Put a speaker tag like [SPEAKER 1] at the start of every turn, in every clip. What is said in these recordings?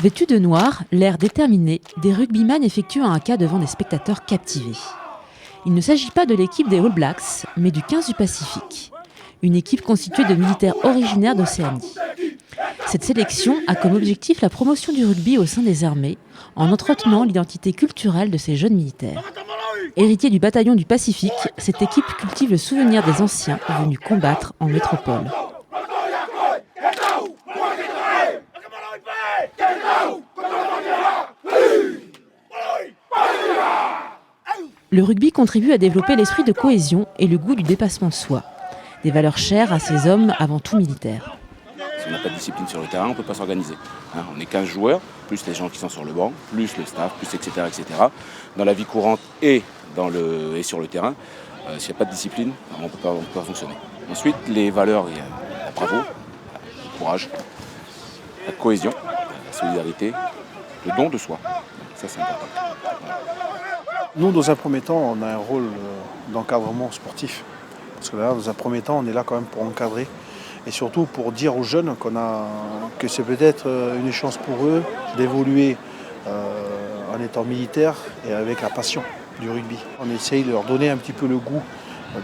[SPEAKER 1] Vêtus de noir, l'air déterminé, des rugbyman effectuent un haka devant des spectateurs captivés. Il ne s'agit pas de l'équipe des All Blacks, mais du 15 du Pacifique, une équipe constituée de militaires originaires d'Océanie. Cette sélection a comme objectif la promotion du rugby au sein des armées, en entretenant l'identité culturelle de ces jeunes militaires. Héritier du bataillon du Pacifique, cette équipe cultive le souvenir des anciens venus combattre en métropole. Le rugby contribue à développer l'esprit de cohésion et le goût du dépassement de soi, des valeurs chères à ces hommes avant tout militaires.
[SPEAKER 2] Si on n'a pas de discipline sur le terrain, on ne peut pas s'organiser. On est 15 joueurs, plus les gens qui sont sur le banc, plus le staff, plus etc. etc. Dans la vie courante et sur le terrain, s'il n'y a pas de discipline, on ne peut pas fonctionner. Ensuite, les valeurs, il y a la bravo, le courage, la cohésion, la solidarité, le don de soi. Ça, c'est important. Voilà.
[SPEAKER 3] Nous, dans un premier temps, on a un rôle d'encadrement sportif. Parce que là, dans un premier temps, on est là quand même pour encadrer. Et surtout pour dire aux jeunes que c'est peut-être une chance pour eux d'évoluer en étant militaire et avec la passion du rugby. On essaye de leur donner un petit peu le goût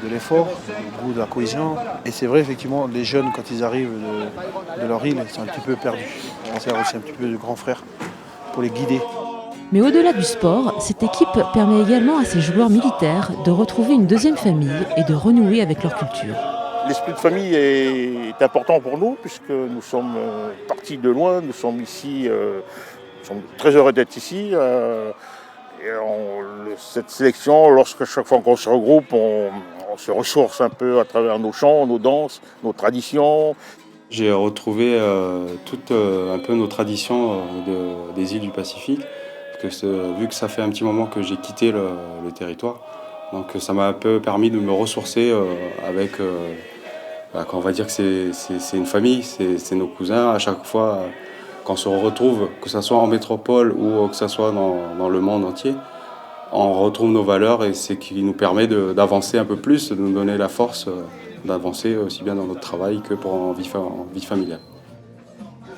[SPEAKER 3] de l'effort, le goût de la cohésion. Et c'est vrai, effectivement, les jeunes, quand ils arrivent de leur île, ils sont un petit peu perdus. On sert aussi un petit peu de grand frère pour les guider.
[SPEAKER 1] Mais au-delà du sport, cette équipe permet également à ces joueurs militaires de retrouver une deuxième famille et de renouer avec leur culture.
[SPEAKER 4] L'esprit de famille est important pour nous puisque nous sommes partis de loin, nous sommes ici, nous sommes très heureux d'être ici. Cette sélection, chaque fois qu'on se regroupe, on se ressource un peu à travers nos chants, nos danses, nos traditions.
[SPEAKER 5] J'ai retrouvé toutes un peu nos traditions des îles du Pacifique, parce que vu que ça fait un petit moment que j'ai quitté le territoire, donc ça m'a un peu permis de me ressourcer avec, on va dire que c'est une famille, c'est nos cousins. À chaque fois, quand on se retrouve, que ce soit en métropole ou que ce soit dans le monde entier, on retrouve nos valeurs et c'est ce qui nous permet d'avancer un peu plus, de nous donner la force d'avancer aussi bien dans notre travail que en vie familiale.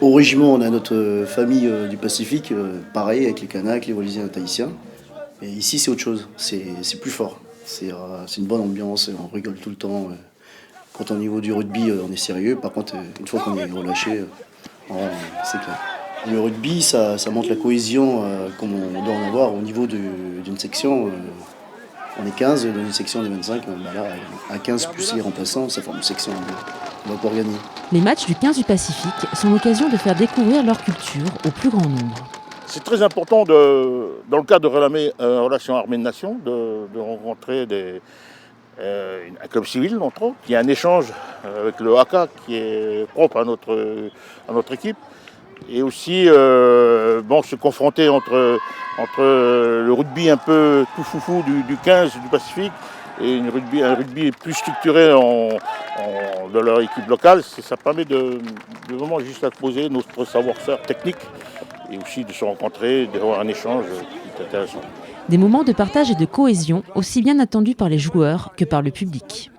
[SPEAKER 6] Au régiment, on a notre famille du Pacifique, pareil avec les Kanaks, les Wallisiens et les Tahitiens. Et ici, c'est autre chose, c'est plus fort. C'est une bonne ambiance, on rigole tout le temps. Quand au niveau du rugby, on est sérieux. Par contre, une fois qu'on est relâché, c'est clair. Le rugby, ça montre la cohésion comme on doit en avoir au niveau d'une section. On est 15, dans une section de 25, là, à 15 plus les remplaçants, ça forme une section. On va pouvoir gagner.
[SPEAKER 1] Les matchs du 15 du Pacifique sont l'occasion de faire découvrir leur culture au plus grand nombre.
[SPEAKER 4] C'est très important, dans le cadre de relation armée-nation, de rencontrer un club civil, entre autres. Il y a un échange avec le haka qui est propre à notre équipe. Et aussi se confronter entre le rugby un peu tout foufou du 15 du Pacifique et un rugby plus structuré de leur équipe locale. Ça permet de vraiment juste exposer notre savoir-faire technique et aussi de se rencontrer, d'avoir un échange qui est intéressant.
[SPEAKER 1] Des moments de partage et de cohésion aussi bien attendus par les joueurs que par le public.